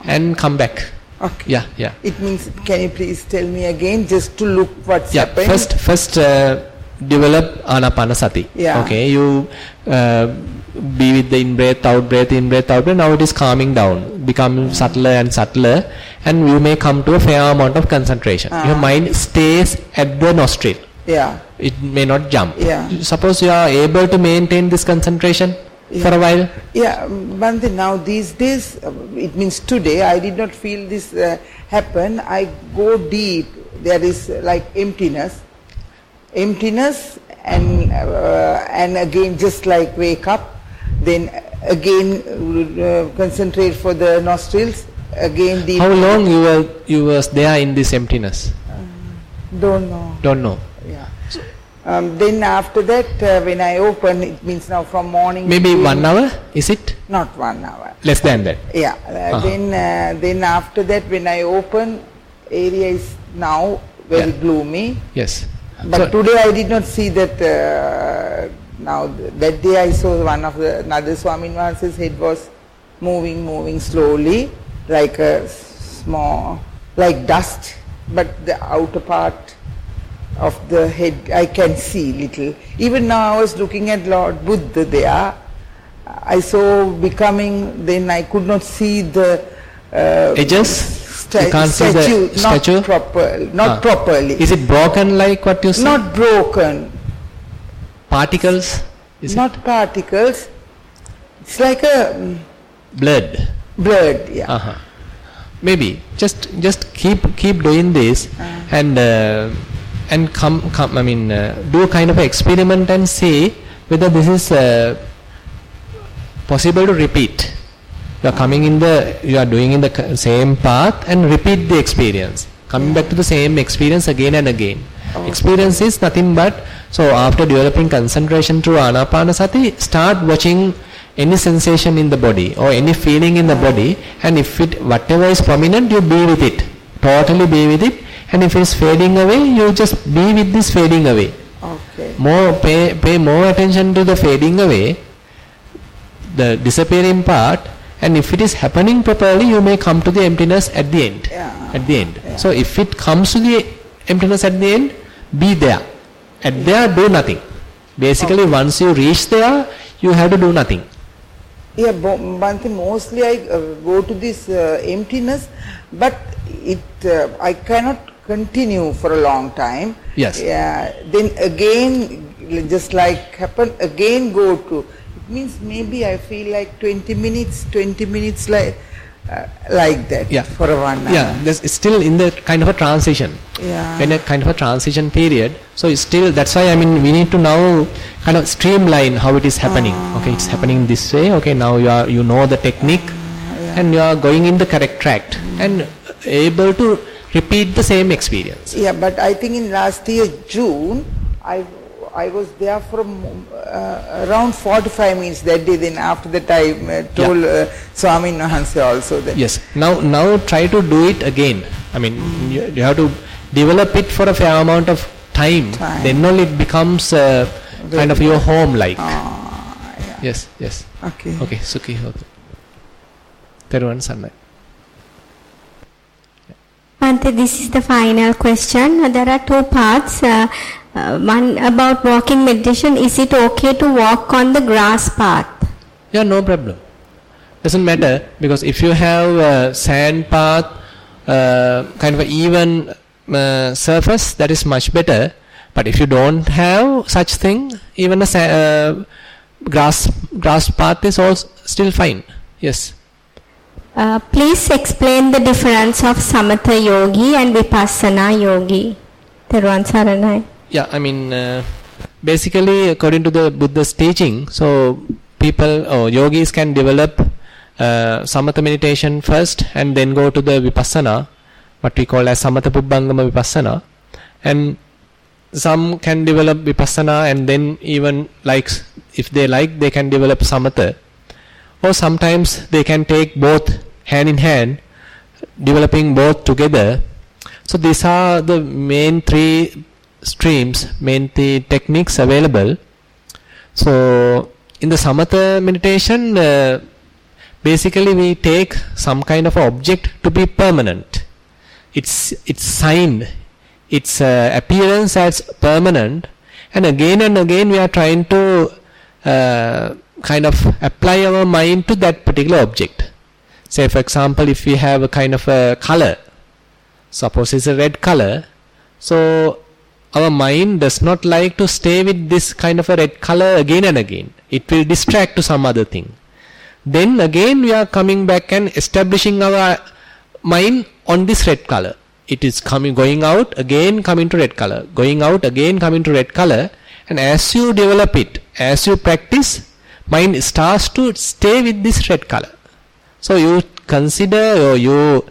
and come back. Okay. Yeah. It means, can you please tell me again, just to look what's happening? First develop Anapanasati. Okay, you be with the in-breath, out-breath, now it is calming down, become subtler and subtler, and you may come to a fair amount of concentration. Your mind stays at the nostril. It may not jump. Suppose you are able to maintain this concentration for a while. Bhante, now these days, it means today, I did not feel this happen. I go deep. There is like emptiness, and again just like wake up, then again concentrate for the nostrils, again deep. How long you were there in this emptiness? Don't know. Don't know. Then after that, when I open, it means now from morning. Maybe 1 hour, is it? Not 1 hour. Less than that? Yeah. Then after that, when I open, area is now very gloomy. Yes. But today I did not see that. Now that day I saw another Swamin Wahanse's head was moving slowly, like a small, like dust. But the outer part of the head I can see little. Even now I was looking at Lord Buddha there. I saw becoming. Then I could not see the edges. You can't see the statue? Not properly. Is it broken like what you said? Not broken. Particles? Not particles. It's like a blood. Blood, yeah. Maybe just keep doing this and come. I mean, do a kind of experiment and see whether this is possible to repeat. You are doing in the same path and repeat the experience. Coming back to the same experience again and again. Experience is nothing but, so after developing concentration through Anapanasati, start watching any sensation in the body or any feeling in the body, and if whatever is prominent, you be with it. Totally be with it. And if it is fading away, you just be with this fading away. Okay. Pay more attention to the fading away, the disappearing part. And if it is happening properly, you may come to the emptiness at the end. Yeah. So if it comes to the emptiness at the end, be there. At there, do nothing. Basically, once you reach there, you have to do nothing. Yeah, Bhante, mostly I go to this emptiness, but I cannot continue for a long time. Yes. Then again, just like happen, again go to. Means maybe I feel like 20 minutes like that for a 1 hour. Yeah, it's still in the kind of a transition. Yeah. In a kind of a transition period. So it's still, that's why we need to now kind of streamline how it is happening. Okay, it's happening this way. Okay, now you know the technique and you are going in the correct track and able to repeat the same experience. Yeah, but I think in last year June I was there for around 45 minutes that day. Then after that I told Swamin Wahanse also that. Yes. Now try to do it again. I mean, you have to develop it for a fair amount of time. Then only it becomes kind of your home like. Yes. Okay. Sukhi hotu. Theruvan Sannai. Bhante, this is the final question. There are two parts. One about walking meditation. Is it okay to walk on the grass path? Yeah, no problem. Doesn't matter, because if you have a sand path, kind of an even surface, that is much better. But if you don't have such thing, even a grass path is also still fine. Yes. Please explain the difference of Samatha Yogi and Vipassana Yogi. Theruvan Saranai. Yeah, I mean, basically according to the Buddha's teaching, so people or yogis can develop Samatha meditation first and then go to the Vipassana, what we call as Samatha Pubbangama Vipassana. And some can develop Vipassana and then even if they like, they can develop Samatha. Or sometimes they can take both hand in hand, developing both together. So these are the main three streams, main three techniques available. So in the Samatha meditation, basically we take some kind of object to be permanent. Its sign, its appearance as permanent, and again we are trying to kind of apply our mind to that particular object. Say for example, if we have a kind of a color, suppose it's a red color, so our mind does not like to stay with this kind of a red color again and again. It will distract to some other thing. Then again we are coming back and establishing our mind on this red color. It is going out, again coming to red color, going out, again coming to red color. And as you develop it, as you practice, mind starts to stay with this red color. So you consider or you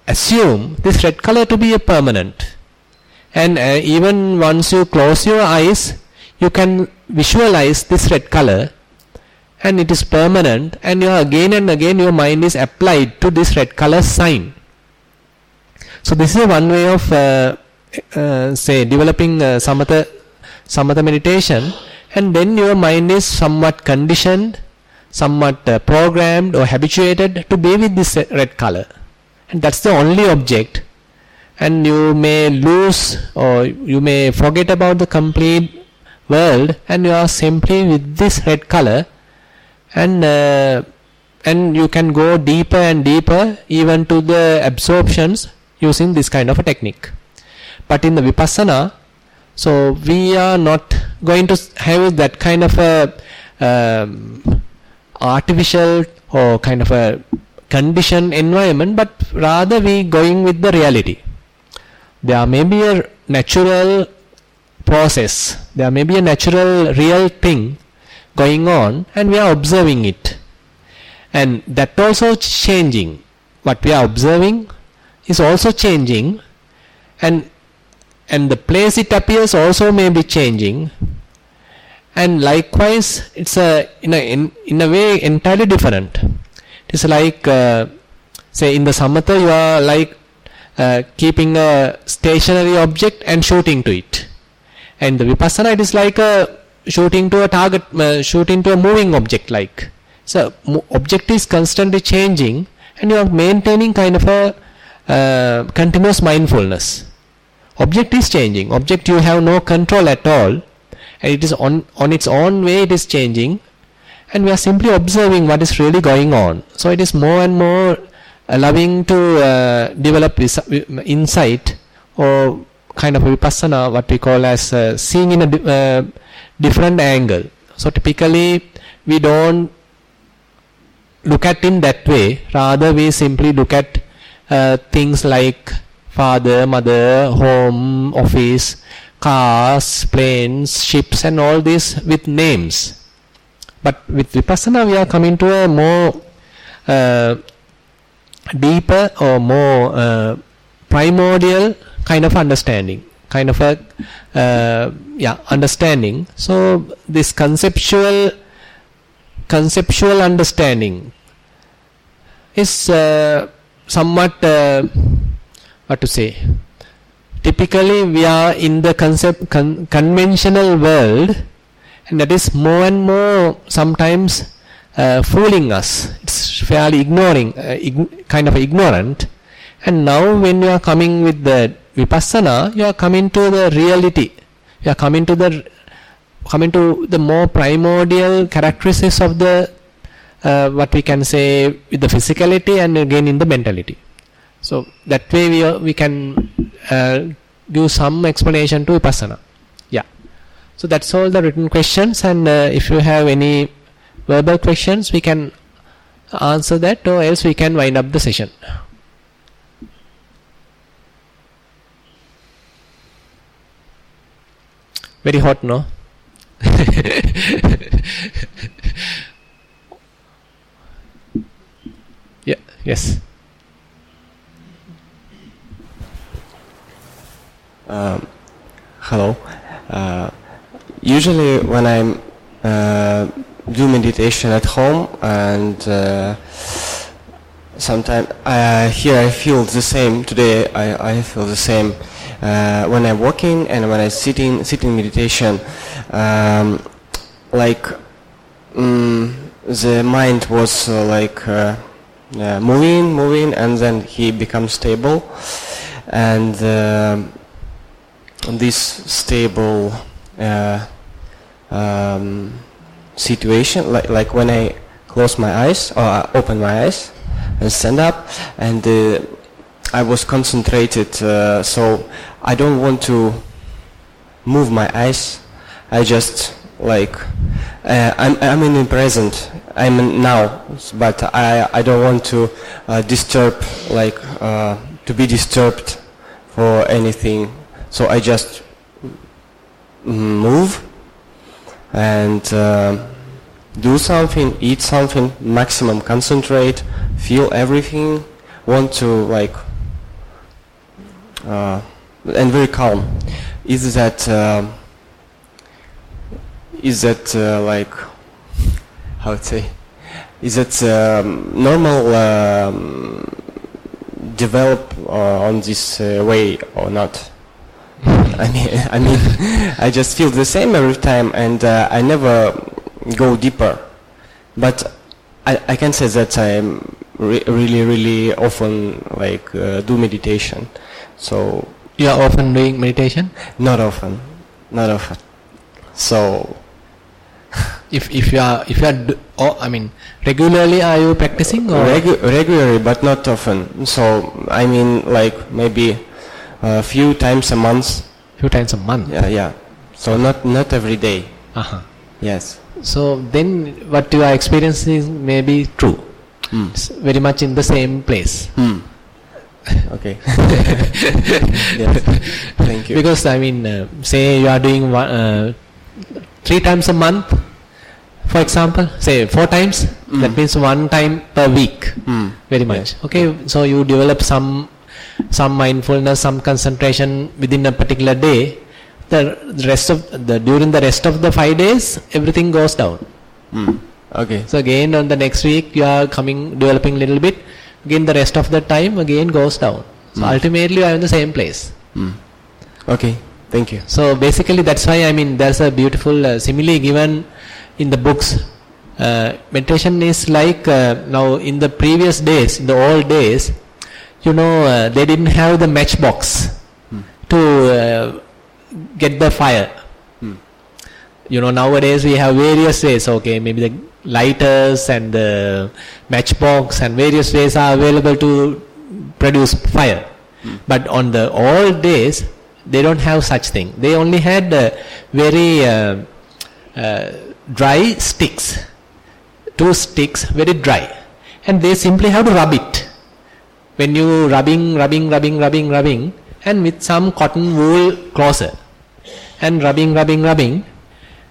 assume this red color to be a permanent. and even once you close your eyes, you can visualize this red color, and it is permanent, and again and again your mind is applied to this red color sign. So this is one way of developing samatha meditation, and then your mind is somewhat conditioned, somewhat programmed or habituated to be with this red color, and that's the only object, and you may lose or you may forget about the complete world, and you are simply with this red color, and you can go deeper and deeper even to the absorptions using this kind of a technique. But in the Vipassana, so we are not going to have that kind of a artificial or kind of a conditioned environment, but rather we going with the reality. There may be a natural process, there may be a natural real thing going on, and we are observing it, and that also changing. What we are observing is also changing, and the place it appears also may be changing, and likewise it's in a way entirely different. It's like say in the samatha you are like keeping a stationary object and shooting to it, and the vipassana it is like shooting to a target, shooting to a moving object. Like, so object is constantly changing, and you are maintaining kind of a continuous mindfulness. Object is changing, object you have no control at all, and it is on its own way it is changing, and we are simply observing what is really going on. So it is more and more allowing to develop insight or kind of vipassana, what we call as seeing in a different angle. So typically we don't look at in that way, rather we simply look at things like father, mother, home, office, cars, planes, ships, and all this with names. But with vipassana we are coming to a more deeper or more primordial kind of understanding, kind of a understanding. So this conceptual understanding is somewhat what to say, typically we are in the conventional world, and that is more and more sometimes fooling us. It's fairly ignoring, kind of ignorant. And now when you are coming with the vipassana, you are coming to the reality. You are coming to the more primordial characteristics of the what we can say with the physicality, and again in the mentality. So that way we can give some explanation to vipassana. Yeah. So that's all the written questions, and if you have any verbal questions, we can answer that, or else we can wind up the session. Very hot, no? Yeah. Yes. Hello. Usually when I do meditation at home, and sometimes here I feel the same. Today I feel the same when I'm walking and when I'm sitting meditation. The mind was moving, and then he becomes stable, and this stable situation, like when I close my eyes or I open my eyes and stand up, and I was concentrated, so I don't want to move my eyes. I just I'm in the present, I'm in now, but I don't want to disturb, to be disturbed for anything. So I just move and do something, eat something, maximum concentrate, feel everything, want to and very calm. Is that like, how to say? Is it normal develop on this way or not? I mean, I just feel the same every time, and I never go deeper. But I can say that I'm really often like do meditation. So you are often doing meditation? Not often. So if you are regularly are you practicing or regularly, but not often. So I mean, like maybe a few times a month. Yeah. So not every day. Yes. So then what you are experiencing may be true. It's very much in the same place. Okay. Yes. Thank you. Because say you are doing 3 times a month, for example, say 4 times, that means 1 time per week. Very much. Yes. Okay, so you develop some mindfulness, some concentration within a particular day. During the rest of the 5 days, everything goes down. Okay. So again on the next week you are developing little bit. Again the rest of the time again goes down. So ultimately you are in the same place. Okay. Thank you. So basically that's why there's a beautiful simile given in the books. Meditation is like now in the previous days, in the old days, they didn't have the matchbox to get the fire. Nowadays we have various ways. Okay, maybe the lighters and the matchbox and various ways are available to produce fire. But on the old days, they don't have such thing. They only had very dry sticks, 2 sticks, very dry, and they simply have to rub it. When you rubbing, and with some cotton wool closer, and rubbing,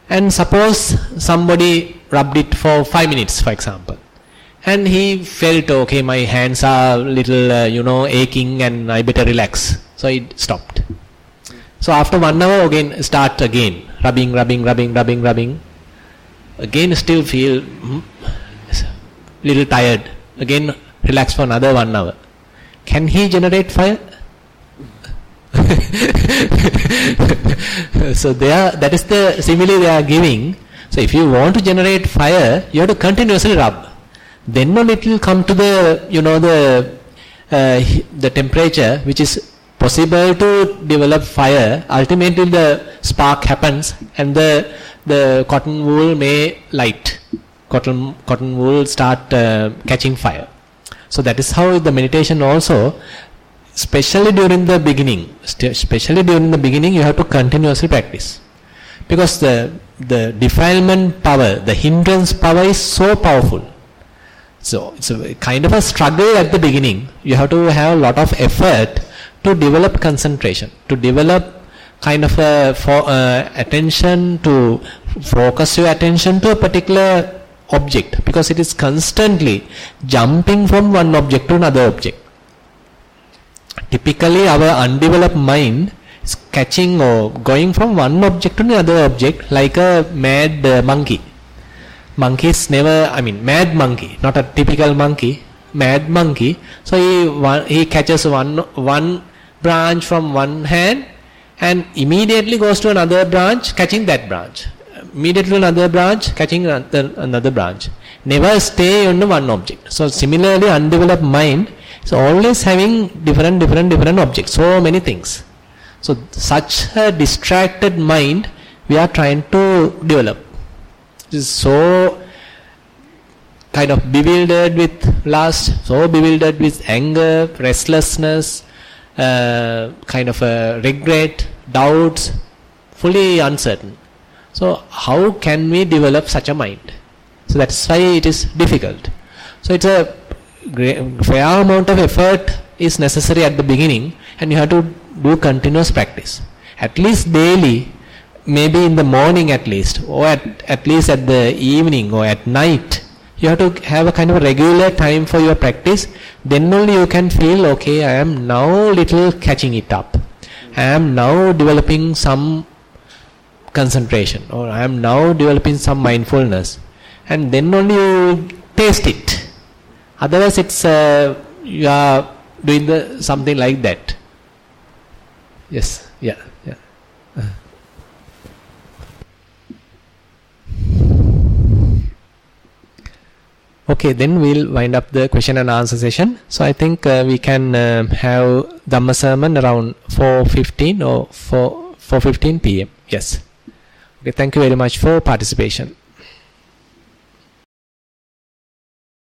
and suppose somebody rubbed it for 5 minutes, for example, and he felt, okay, my hands are little, aching, and I better relax. So he stopped. So after 1 hour, again, start again, rubbing. Again, still feel little tired. Again, relax for another 1 hour. Can he generate fire? So that is the simile they are giving. So if you want to generate fire, you have to continuously rub. Then only it will come to the the temperature which is possible to develop fire. Ultimately the spark happens and the cotton wool may light. Cotton wool start catching fire. So that is how the meditation also, especially during the beginning, you have to continuously practice, because the defilement power, the hindrance power is so powerful. So it's a kind of a struggle at the beginning. You have to have a lot of effort to develop concentration, to develop kind of attention, to focus your attention to a particular object, because it is constantly jumping from one object to another object. Typically our undeveloped mind is catching or going from one object to another object like a mad monkey. Monkeys never, mad monkey, not a typical monkey, mad monkey. So he catches one branch from one hand and immediately goes to another branch, catching that branch. Immediately another branch, catching another branch. Never stay on one object. So similarly, undeveloped mind is always having different objects, so many things. So such a distracted mind we are trying to develop. It is so kind of bewildered with lust, so bewildered with anger, restlessness, kind of regret, doubts, fully uncertain. So how can we develop such a mind? So that's why it is difficult. So it's a fair amount of effort is necessary at the beginning, and you have to do continuous practice. At least daily, maybe in the morning at least, or at least at the evening or at night. You have to have a kind of a regular time for your practice. Then only you can feel, okay, I am now little catching it up. I am now developing some concentration, or I am now developing some mindfulness, and then only you taste it. Otherwise it's you are doing something like that. Yes, yeah. Okay, then we'll wind up the question and answer session. So I think we can have Dhamma sermon around 4:15 or 4:15 p.m. Yes. Okay, thank you very much for participation.